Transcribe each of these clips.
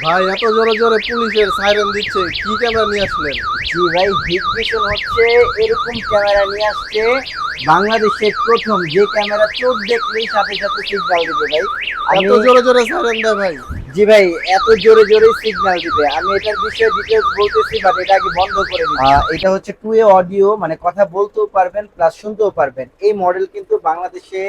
ভাই এত জোরে জোরে পুলিশের সাইরেন দিচ্ছে, কি ক্যামেরা নিয়ে আসলেন? জি ভাই, হিগভিশন হচ্ছে এরকম ক্যামেরা নিয়ে আসছে বাংলাদেশের প্রথম, যে ক্যামেরা চোখ দেখলেই সাথে সাথে সিগন্যাল দিবে ভাই। এত আমি জোরে জোরে সাইরেন দেয় ভাই? জি ভাই, এত জোরে জোরে সিগন্যাল দিবে। আমি এটার বিষয়ে ডিটেলস বলতেছি, বাট এটা আগে বন্ধ করে দিই। এটা হচ্ছে টু এ অডিও, মানে কথা বলতেও পারবেন প্লাস শুনতেও পারবেন। এই মডেল কিন্তু বাংলাদেশে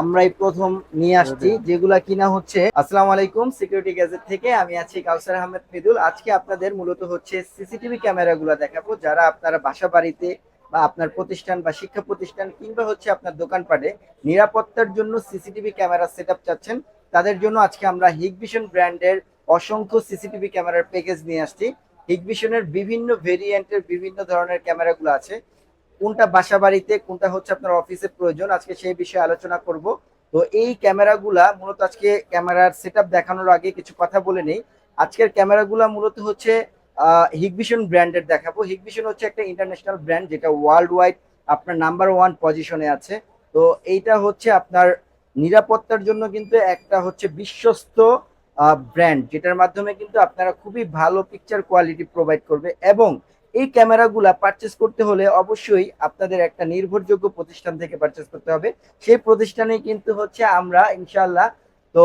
আমরাই প্রথম নিয়ে আসছি, যেগুলা কিনা হচ্ছে। আসসালামু আলাইকুম, সিকিউরিটি গ্যাজেট থেকে আমি আছি কাউসার আহমেদ মৃদুল। আজকে আপনাদের মূলত হচ্ছে সিসিটিভি ক্যামেরাগুলো দেখাবো, যারা আপনারা বাসা বাড়িতে বা আপনার প্রতিষ্ঠান বা শিক্ষা প্রতিষ্ঠান কিংবা হচ্ছে আপনার দোকানপাটে নিরাপত্তার জন্য সিসিটিভি ক্যামেরা সেটআপ চাচ্ছেন, তাদের জন্য আজকে আমরা হিগভিশন ব্র্যান্ডের অসংখ্য সিসিটিভি ক্যামেরার প্যাকেজ নিয়ে আসছি। হিগভিশনের বিভিন্ন ভেরিয়েন্টের বিভিন্ন ধরনের ক্যামেরাগুলো আছে, কোনটা বাসা বাড়িতে কোনটা হচ্ছে আপনার অফিসে প্রয়োজন, আজকে সেই বিষয়ে আলোচনা করব। তো এই ক্যামেরাগুলা মূলত, আজকে ক্যামেরার সেটআপ দেখানোর আগে কিছু কথা বলে নেই। আজকের ক্যামেরাগুলা মূলত হচ্ছে হিগভিশন ব্র্যান্ডের দেখাবো। হিগভিশন হচ্ছে একটা ইন্টারন্যাশনাল ব্র্যান্ড, যেটা ওয়ার্ল্ড ওয়াইড আপনার নাম্বার ওয়ান পজিশনে আছে। তো এইটা হচ্ছে আপনার নিরাপত্তার জন্য কিন্তু একটা হচ্ছে বিশ্বস্ত ব্র্যান্ড, যেটার মাধ্যমে কিন্তু আপনারা খুবই ভালো পিকচার কোয়ালিটি প্রোভাইড করবে। এবং এই ক্যামেরাগুলা পারচেস করতে হলে অবশ্যই আপনাদের একটা নির্ভরযোগ্য প্রতিষ্ঠান থেকে পারচেস করতে হবে। সেই প্রতিষ্ঠানে কিন্তু হচ্ছে আমরা ইনশাল্লাহ, তো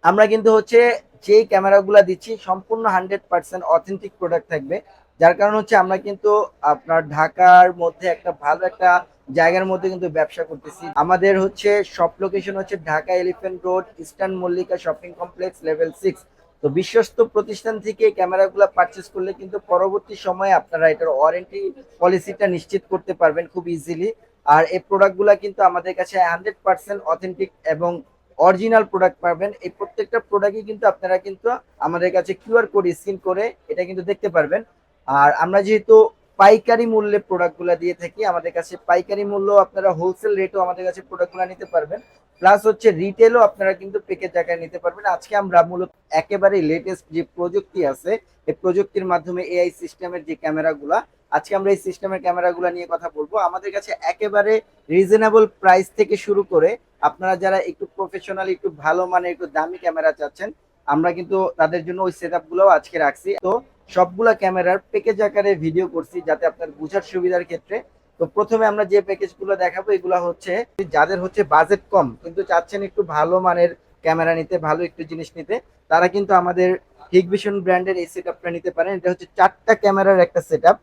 আমরা কিন্তু হচ্ছে যেই ক্যামেরাগুলা দিচ্ছি সম্পূর্ণ 100% অথেন্টিক প্রোডাক্ট থাকবে। যার কারণ হচ্ছে আমরা কিন্তু আপনার ঢাকার মধ্যে একটা ভালো একটা জায়গার মধ্যে কিন্তু ব্যবসা করতেছি। আমাদের হচ্ছে সব লোকেশন হচ্ছে Dhaka elephant road, eastern Mallika shopping complex, level 6। তো বিশ্বস্ত প্রতিষ্ঠান থেকে ক্যামেরাগুলো পারচেস করলে কিন্তু পরবর্তী সময়ে আপনারা এটার ওয়ারেন্টি পলিসিটা নিশ্চিত করতে পারবেন খুব ইজিলি। আর এই প্রোডাক্টগুলো কিন্তু আমাদের কাছে 100% অথেন্টিক এবং অরিজিনাল প্রোডাক্ট পাবেন। এই প্রত্যেকটা প্রোডাক্টই কিন্তু আপনারা কিন্তু আমাদের কাছে কিউআর কোড স্ক্যান করে এটা কিন্তু দেখতে পারবেন। আর আমরা যেহেতু পাইকারি মূল্যে প্রোডাক্টগুলো দিয়ে থাকি, আমাদের কাছে পাইকারি মূল্য, আপনারা হোলসেল রেটও আমাদের কাছে প্রোডাক্টগুলো নিতে পারবেন। প্লাস হচ্ছে রিটেলও আপনারা কিন্তু প্যাকেজ আকারে নিতে পারবেন। আজকে আমরা মূলত একেবারে লেটেস্ট যে প্রযুক্তি আছে, এই প্রযুক্তির মাধ্যমে এআই সিস্টেমের যে ক্যামেরাগুলা, আজকে আমরা এই সিস্টেমের ক্যামেরাগুলো নিয়ে কথা বলবো। আমাদের কাছে একেবারে রিজনেবল প্রাইস থেকে শুরু করে আপনারা যারা একটু প্রফেশনাল, একটু ভালো মানের, একটু দামি ক্যামেরা চাচ্ছেন, আমরা কিন্তু তাদের জন্য ওই সেটআপ গুলোও আজকে রাখছি। তো সবগুলা ক্যামেরার প্যাকেজ আকারে ভিডিও করছি, যাতে আপনার বোঝার সুবিধার ক্ষেত্রে। তো প্রথমে আমরা যে প্যাকেজ গুলো দেখাবো, এগুলো হচ্ছে যাদের হচ্ছে বাজেট কম কিন্তু চাচ্ছেন একটু ভালো মানের ক্যামেরা নিতে, ভালো একটু জিনিস নিতে, তারা কিন্তু আমাদের হিগভিশন ব্র্যান্ডের এই সেটআপটা নিতে পারেন। এটা হচ্ছে 4টা ক্যামেরার একটা সেটআপ।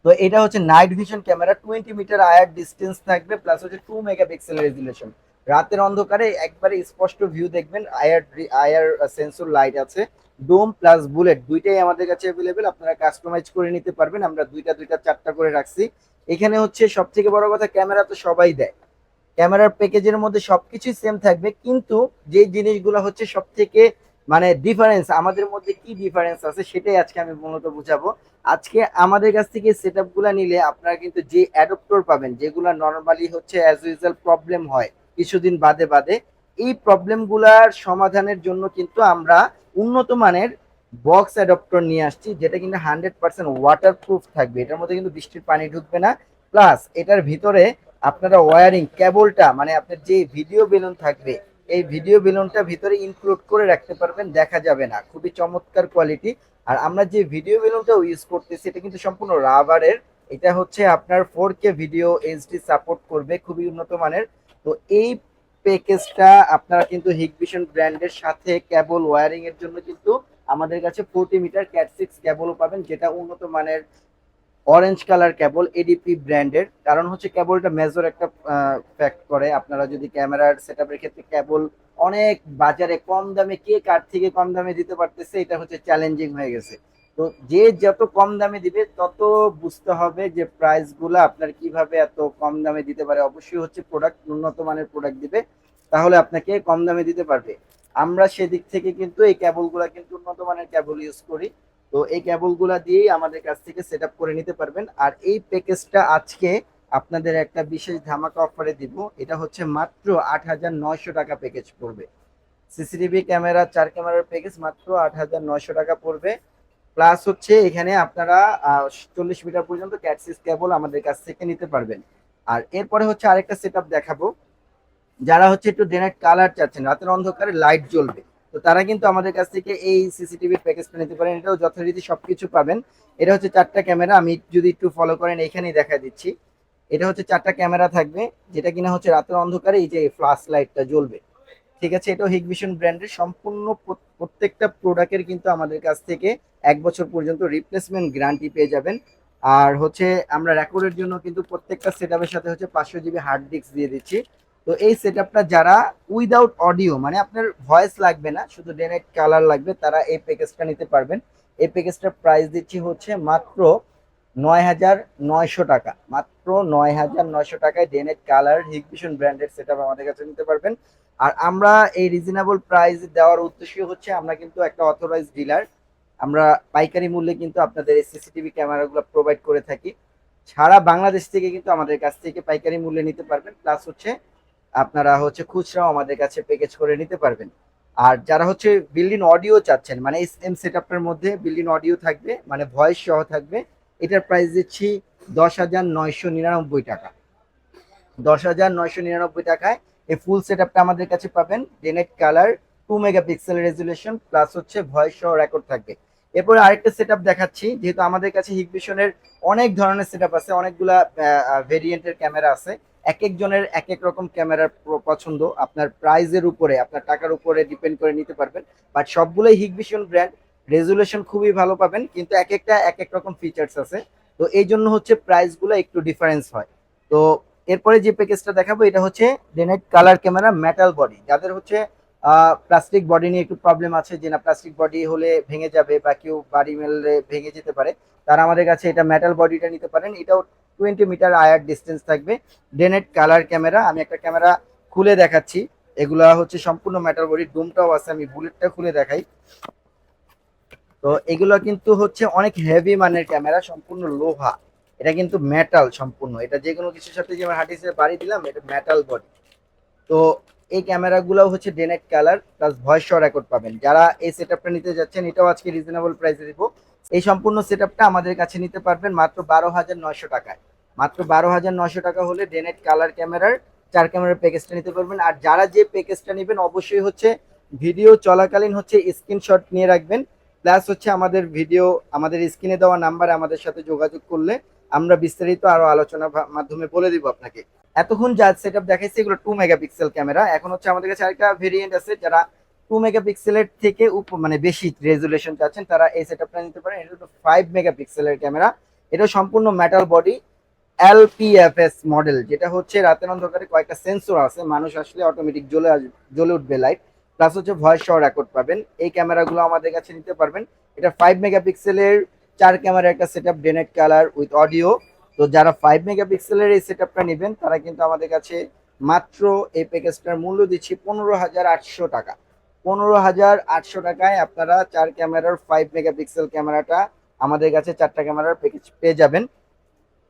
তো এটা হচ্ছে নাইট ভিশন ক্যামেরা, 20 মিটার আয়ার ডিস্টেন্স থাকবে, প্লাস হচ্ছে 2 মেগাপিক্সেল রেজুলেশন। রাতের অন্ধকারে একবারে স্পষ্ট ভিউ দেখবেন। আয়ার আয়ার সেন্সর লাইট আছে। ডোম প্লাস বুলেট দুইটাই আমাদের কাছে অ্যাভেলেবেল, আপনারা কাস্টমাইজ করে নিতে পারবেন। আমরা দুইটা দুইটা 4টা করে রাখছি। এখানে হচ্ছে সব থেকে বড় কথা, ক্যামেরা তো সবাই দেয়, ক্যামেরার প্যাকেজের মধ্যে সবকিছুই সেম থাকবে, কিন্তু যে জিনিসগুলো হচ্ছে সব থেকে মানে ডিফারেন্স, আমাদের মধ্যে কি ডিফারেন্স আছে সেটাই আজকে আমি মূলত বুঝাবো। আজকে আমাদের কাছ থেকে সেটআপ গুলা নিলে আপনারা কিন্তু যে অ্যাডপ্টর পাবেন, যেগুলো নর্মালি হচ্ছে অ্যাজ ইউজুয়াল প্রবলেম হয় কিছুদিন বাদে বাদে, এই প্রবলেম গুলার সমাধানের জন্য কিন্তু আমরা উন্নত মানের বক্স অ্যাডপ্টর নিয়ে আসছি, যেটা কিন্তু 100% ওয়াটার প্রুফ থাকবে। এটার মধ্যে কিন্তু বৃষ্টির পানি ঢুকবে না। প্লাস এটার ভিতরে আপনারা ওয়ারিং কেবলটা, মানে আপনার যে ভিডিও বেলুন থাকবে, এই ভিডিও বেলুনটা ভিতরে ইনক্লুড করে রাখতে পারবেন, দেখা যাবে না, খুবই চমৎকার কোয়ালিটি। আর আমরা যে ভিডিও বেলুনটা ইউজ করতেছি, এটা কিন্তু সম্পূর্ণ রাবারের। এটা হচ্ছে আপনার 4K ভিডিও এইচডি সাপোর্ট করবে, খুবই উন্নত মানের। তো এই প্যাকেজটা আপনারা কিন্তু হিগভিশন ব্র্যান্ডের সাথে কেবল ওয়্যারিং এর জন্য কিন্তু আমাদের কাছে 40 মিটার ক্যাট 6 কেবলও পাবেন, যেটা উন্নত মানের অরেঞ্জ কালার কেবল, এডিপি ব্র্যান্ডের। কারণ হচ্ছে কেবলটা মেজর একটা ফ্যাক্ট করে। আপনারা যদি ক্যামেরার সেটআপের ক্ষেত্রে কেবল অনেক বাজারে কম দামে, কে কার থেকে কম দামে দিতে পারতেছে, এটা হচ্ছে চ্যালেঞ্জিং হয়ে গেছে। তো যে যত কম দামে দিবে তত বুঝতে হবে যে প্রাইস গুলো আপনার কিভাবে এত কম দামে দিতে পারে। অবশ্যই হচ্ছে প্রোডাক্ট উন্নত মানের প্রোডাক্ট দিবে, তাহলে আপনাকে কম দামে দিতে পারবে। আমরা সেদিক থেকে কিন্তু এই কেবল গুলা কিন্তু উন্নত মানের কেবল ইউজ করি। তো এই কেবল গুলা দিয়েই আমাদের কাছ থেকে সেট আপ করে নিতে পারবেন। আর এই প্যাকেজটা আজকে আপনাদের একটা বিশেষ ধামাকা অফারে দিব। এটা হচ্ছে মাত্র 8,900 টাকা প্যাকেজ পড়বে। সিসিটিভি ক্যামেরা 4 ক্যামেরার প্যাকেজ মাত্র 8,900 টাকা পড়বে। প্লাস হচ্ছে এখানে আপনারা 40 মিটার পর্যন্ত ক্যাট 6 কেবল আমাদের কাছ থেকে নিতে পারবেন। আর এরপরে হচ্ছে আরেকটা সেট আপ দেখাবো, যারা হচ্ছে একটু ডে নাইট কালার চাচ্ছেন, রাতের অন্ধকারে লাইট জ্বলবে, তো তারা কিন্তু আমাদের কাছ থেকে এই সিসিটিভির প্যাকেজটা নিতে পারেন। এটাও যথারীতি সবকিছু পাবেন। এটা হচ্ছে 4টা ক্যামেরা, আমি যদি একটু ফলো করেন এখানেই দেখা দিচ্ছি। এটা হচ্ছে 4টা ক্যামেরা থাকবে, যেটা কিনা হচ্ছে রাতের অন্ধকারে এই যে ফ্ল্যাশ লাইটটা জ্বলবে। ঠিক আছে, এটাও হিগভিশন ব্র্যান্ডের। সম্পূর্ণ প্রত্যেকটা প্রোডাক্টের কিন্তু আমাদের কাছ থেকে 1 বছর পর্যন্ত রিপ্লেসমেন্ট গ্যারান্টি পেয়ে যাবেন। আর হচ্ছে আমরা রেকর্ডের জন্য কিন্তু প্রত্যেকটা সেটআপের সাথে হচ্ছে 500 জিবি হার্ড ডিস্ক দিয়ে দিচ্ছি। তো এই সেটআপটা যারা উইদাউট অডিও, মানে আপনার ভয়েস লাগবে না, শুধু ডেনাইট কালার লাগবে, তারা এই প্যাকেজটা নিতে পারবেন। এই প্যাকেজটার প্রাইস দিচ্ছি হচ্ছে মাত্র 9,900 টাকা। মাত্র 9,900 টাকায় ডেনেট কালার হিগভিশন ব্র্যান্ডের সেটআপ আমাদের কাছে নিতে পারবেন। আর আমরা এই রিজনেবল প্রাইস দেওয়ার উদ্দেশ্য হচ্ছে আমরা কিন্তু একটা অথরাইজ ডিলার। আমরা পাইকারি মূল্যে কিন্তু আপনাদের এই সিসিটিভি ক্যামেরাগুলো প্রোভাইড করে থাকি। সারা বাংলাদেশ থেকে কিন্তু আমাদের কাছ থেকে পাইকারি মূল্যে নিতে পারবেন, প্লাস হচ্ছে আপনারা হচ্ছে খুচরাও আমাদের কাছে প্যাকেজ করে নিতে পারবেন। আর যারা হচ্ছে বিল্ডিং অডিও চাচ্ছেন, মানে এই সেম সেটআপটার মধ্যে বিল্ডিং অডিও থাকবে, মানে ভয়েস সহ থাকবে, এটার প্রাইস দিচ্ছি 10,999 টাকা। 10,999 টাকায় এই ফুল সেটআপটা আমাদের কাছে পাবেন। Dennett colour, 2 megapixel resolution, plus হচ্ছে ভয়েস সহ রেকর্ড থাকবে। এরপরে আরেকটা সেটআপ দেখাচ্ছি, যেহেতু আমাদের কাছে হিগভিশনের অনেক ধরনের সেটআপ আছে, অনেকগুলা ভেরিয়েন্টের ক্যামেরা আছে। এক একজনের এক এক রকম ক্যামেরার পছন্দ, আপনার প্রাইজের উপরে, আপনার টাকার উপরে ডিপেন্ড করে নিতে পারবেন। বাট সবগুলোই হিগভিশন ব্র্যান্ড, রেজুলেশন খুবই ভালো পাবেন, কিন্তু এক একটা এক এক রকম ফিচার্স আছে। তো এই জন্য হচ্ছে প্রাইসগুলো একটু ডিফারেন্স হয়। তো এরপরে যে প্যাকেজটা দেখাবো এটা হচ্ছে day night colour camera metal body. যাদের হচ্ছে প্লাস্টিক বডি নিয়ে একটু প্রবলেম আছে, যে না প্লাস্টিক বডি হলে ভেঙে যাবে বা কেউ বাড়ি মেললে ভেঙে যেতে পারে, তারা আমাদের কাছে এটা মেটাল বডিটা নিতে পারেন। এটাও 20 মিটার আয়ার ডিস্টেন্স থাকবে। ডেনেট কালার ক্যামেরা, আমি একটা ক্যামেরা খুলে দেখাচ্ছি। এগুলা হচ্ছে সম্পূর্ণ মেটাল বডি, ডুমটাও আছে, আমি বুলেটটা খুলে দেখাই। তো এগুলো কিন্তু হচ্ছে অনেক হেভি মানের ক্যামেরা, সম্পূর্ণ লোহা। এটা কিন্তু মেটাল সম্পূর্ণ, এটা যে কোনো কিছুর সাথে যেমন হার্ডিসে বাড়ি দিলাম, এটা মেটাল বডি। তো এই ক্যামেরাগুলো হচ্ছে ডেনাইট কালার প্লাস ভয়েস সহ রেকর্ড পাবেন। যারা এই সেটআপটা নিতে যাচ্ছেন, এটাও আজকে রিজনেবল প্রাইসে দিব। এই সম্পূর্ণ সেটআপটা আমাদের কাছে নিতে পারবেন মাত্র 12,900 টাকায়। মাত্র 12,900 টাকা হলে ডেনাইট কালার ক্যামেরার 4 ক্যামেরার প্যাকেজটা নিতে পারবেন। আর যারা যে প্যাকেজটা নেবেন অবশ্যই হচ্ছে ভিডিও চলাকালীন হচ্ছে স্ক্রিনশট নিয়ে রাখবেন, প্লাস হচ্ছে আমাদের ভিডিও, আমাদের স্ক্রিনে দেওয়া নাম্বারে আমাদের সাথে যোগাযোগ করলে আমরা বিস্তারিত আরো আলোচনার মাধ্যমে বলে দিব আপনাকে। এতক্ষণ যা সেটআপ দেখাইছে এগুলো 2 মেগাপিক্সেল ক্যামেরা। এখন হচ্ছে আমাদের কাছে আরেকটা ভেরিয়েন্ট আছে, যারা 2 মেগাপিক্সেলের থেকে মানে বেশি রেজুলেশন চাচ্ছেন, তারা এই সেটআপটা নিতে পারেন। এটা হলো 5 মেগাপিক্সেলের ক্যামেরা। এটা সম্পূর্ণ মেটাল বডি, এলপিএফএস মডেল, যেটা হচ্ছে রাতের অন্ধকারে কয়েকটা সেন্সর আছে, মানুষ আসলে অটোমেটিক জ্বলে উঠবে লাইট, প্লাস হচ্ছে ভয়েস সহ রেকর্ড পাবেন। এই ক্যামেরাগুলো আমাদের কাছে নিতে পারবেন। এটা 5 মেগাপিক্সেলের 4 ক্যামেরা একটা setup, Dennett colour with audio. তো যারা 5 মেগাপিক্সেলের এই সেটআপটা নেবেন, তারা কিন্তু আমাদের কাছে মাত্র এই প্যাকেজটার মূল্য দিচ্ছি 15,800 টাকা। 15,800 টাকায় আপনারা 4 ক্যামেরার 5 মেগাপিক্সেল ক্যামেরাটা আমাদের কাছে 4টা ক্যামেরার প্যাকেজ পেয়ে যাবেন।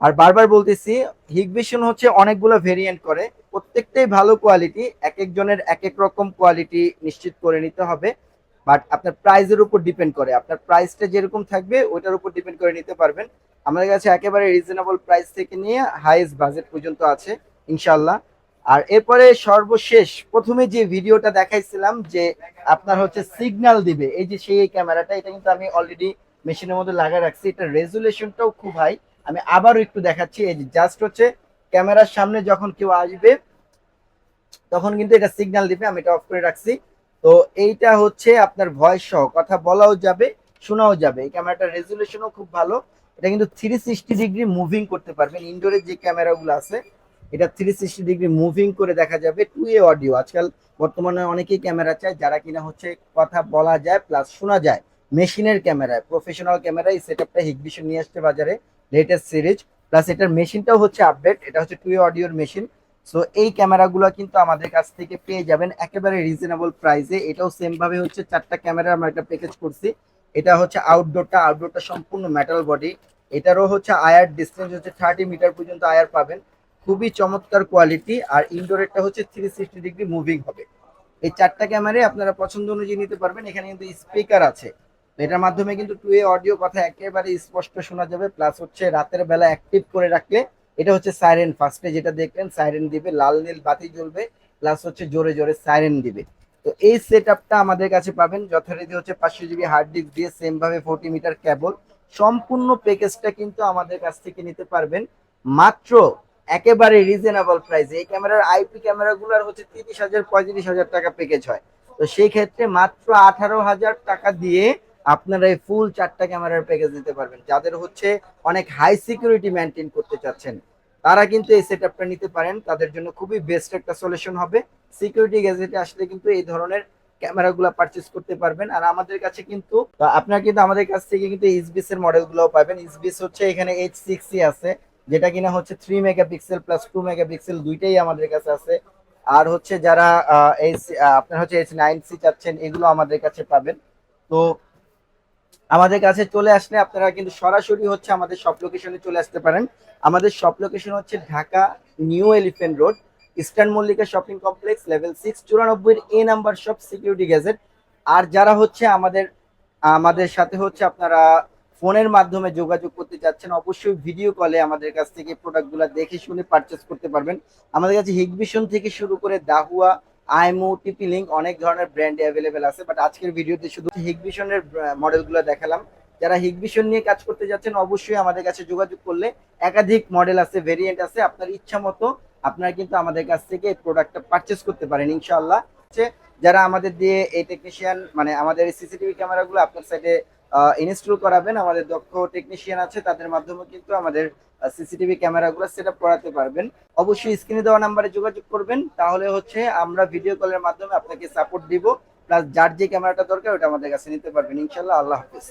আর বারবার বলতেছি, হিগভিশন হচ্ছে অনেকগুলো ভেরিয়েন্ট করে, প্রত্যেকটাই ভালো কোয়ালিটি, এক একজনের এক এক রকম কোয়ালিটি নিশ্চিত করে নিতে হবে। বাট আপনার প্রাইসের উপর ডিপেন্ড করে, আপনার প্রাইসটা যেরকম থাকবে ওইটার উপর ডিপেন্ড করে নিতে পারবেন। আমাদের কাছে একেবারে রিজনেবল প্রাইস থেকে নিয়ে হাইয়েস্ট বাজেট পর্যন্ত আছে ইনশাল্লাহ। আর এরপরে সর্বশেষ প্রথমে যে ভিডিওটা দেখাইছিলাম যে আপনার হচ্ছে সিগন্যাল দিবে, এই যে সেই ক্যামেরাটা, এটা কিন্তু আমি অলরেডি মেশিনের মধ্যে লাগাই রাখছি। এটা রেজুলেশনটাও খুব হাই। আমি আবারও একটু দেখাচ্ছি, এই যে জাস্ট হচ্ছে ক্যামেরার সামনে যখন কেউ আসবে তখন কিন্তু এটা সিগন্যাল দিবে। আমি এটা অফ করে রাখছি। তো এইটা হচ্ছে আপনার ভয়েস সহ কথা বলাও যাবে, শোনাও যাবে। এই ক্যামেরাটার রেজুলেশনও খুব ভালো। এটা কিন্তু 360 ডিগ্রি মুভিং করতে পারবেন। ইনডোরের যে ক্যামেরাগুলো আছে, এটা 360 ডিগ্রি মুভিং করে দেখা যাবে। 2A অডিও, আজকাল বর্তমানে অনেকেই ক্যামেরা চায় যারা কিনা হচ্ছে কথা বলা যায় প্লাস শোনা যায়। মেশিনের ক্যামেরায়, প্রফেশনাল ক্যামেরায় এই সেটআপটা হিগভিশন নিয়ে আসছে বাজারে, লেটেস্ট সিরিজ। প্লাস এটার মেশিনটাও হচ্ছে আপডেট, এটা হচ্ছে 2A অডিওর মেশিন। সো এই ক্যামেরাগুলো কিন্তু আমাদের কাছ থেকে পেয়ে যাবেন একেবারে রিজনেবল প্রাইসে। এটাও সেম ভাবে হচ্ছে 4টা ক্যামেরা আমরা একটা প্যাকেজ করছি। এটা হচ্ছে আউটডোরটা সম্পূর্ণ মেটাল বডি। এটারও হচ্ছে আয়ার ডিস্টেন্স হচ্ছে 30 মিটার পর্যন্ত আয়ার পাবেন, খুবই চমৎকার কোয়ালিটি। আর ইনডোরেরটা হচ্ছে 360 ডিগ্রি মুভিং হবে। এই 4টা ক্যামেরায় আপনারা পছন্দ অনুযায়ী নিতে পারবেন। এখানে কিন্তু স্পিকার আছে, এটার মাধ্যমে কিন্তু 2A অডিও কথা একেবারে স্পষ্ট শোনা যাবে। প্লাস হচ্ছে রাতের বেলা অ্যাক্টিভ করে রাখলে এটা হচ্ছে সাইরেন, ফার্স্টে যেটা দেখলেন সাইরেন দিবে, লাল নীল বাতি জ্বলবে, প্লাস হচ্ছে জোরে জোরে সাইরেন দিবে। তো এই সেট আপটা আমাদের কাছে পাবেন যথারীতি হচ্ছে 500 জিবি হার্ড ডিস্ক দিয়ে সেম ভাবে 40 মিটার কেবল। সম্পূর্ণ প্যাকেজটা কিন্তু আমাদের কাছ থেকে নিতে পারবেন মাত্র একেবারে রিজনেবল প্রাইসে। এই ক্যামেরার আইপি ক্যামেরাগুলোর হচ্ছে 30,000 35,000 টাকা প্যাকেজ হয়। তো সেই ক্ষেত্রে মাত্র 18,000 টাকা দিয়ে আপনারা এই ফুল 4টা ক্যামেরার প্যাকেজ নিতে পারবেন। যাদের হচ্ছে অনেক হাই সিকিউরিটি মেনটেন করতে চাচ্ছেন তারা কিন্তু এই সেটআপটা নিতে পারেন, তাদের জন্য খুবই বেস্ট একটা সলিউশন হবে। সিকিউরিটি গ্যাজেটে আসলে কিন্তু এই ধরনের ক্যামেরাগুলো পারচেজ করতে পারবেন। আর আমাদের কাছে কিন্তু আপনারা কিন্তু আমাদের কাছ থেকে কিন্তু এইচবিএস এর মডেলগুলোও পাবেন। এইচবিএস হচ্ছে এখানে H6 আছে, যেটা কিনা হচ্ছে 3 মেগাপিক্সেল প্লাস 2 মেগাপিক্সেল দুইটাই আমাদের কাছে আছে। আর হচ্ছে যারা আপনার হচ্ছে H9C চাচ্ছেন এগুলো আমাদের কাছে পাবেন। তো আমাদের কাছে চলে আসলে আপনারা কিন্তু সরাসরি হচ্ছে আমাদের শপ লোকেশনে চলে আসতে পারেন। আমাদের শপ লোকেশন হচ্ছে Dhaka new elephant road, eastern Mallika shopping complex, level 6, 94 A number shop, security gadget. আর যারা হচ্ছে আমাদের আমাদের সাথে হচ্ছে আপনারা ফোনের মাধ্যমে যোগাযোগ করতে চাচ্ছেন অবশ্যই ভিডিও কলে আমাদের কাছ থেকে প্রোডাক্টগুলো দেখে শুনে পারচেস করতে পারবেন। আমাদের কাছে হিগভিশন থেকে শুরু করে দাহুয়া, আইমো, টিপি লিঙ্ক অনেক ধরনের ব্র্যান্ড অ্যাভেলেবেল আছে, বাট আজকের ভিডিওতে শুধু হিগভিশনের মডেলগুলো দেখালাম। যারা হিগভিশন নিয়ে কাজ করতে যাচ্ছেন অবশ্যই আমাদের কাছে যোগাযোগ করলে একাধিক মডেল আছে, ভেরিয়েন্ট আছে, আপনার ইচ্ছা মতো আপনারা কিন্তু আমাদের কাছ থেকে এই প্রোডাক্টটা পারচেস করতে পারেন ইনশাআল্লাহ। যারা আমাদের দিয়ে এই টেকনিশিয়ান মানে আমাদের এই সিসিটিভি ক্যামেরাগুলো আপনার সাইডে ইনস্টল করাবেন, আমাদের দক্ষ টেকনিশিয়ান আছে, তাদের মাধ্যমে কিন্তু আমাদের সিসিটিভি ক্যামেরাগুলো সেট আপ করাতে পারবেন। অবশ্যই স্ক্রিনে দেওয়া নাম্বারে যোগাযোগ করবেন, তাহলে হচ্ছে আমরা ভিডিও কলের মাধ্যমে আপনাকে সাপোর্ট দিব, প্লাস যার যে ক্যামেরাটা দরকার ওটা আমাদের কাছে নিতে পারবেন ইনশাল্লাহ। আল্লাহ হাফিজ।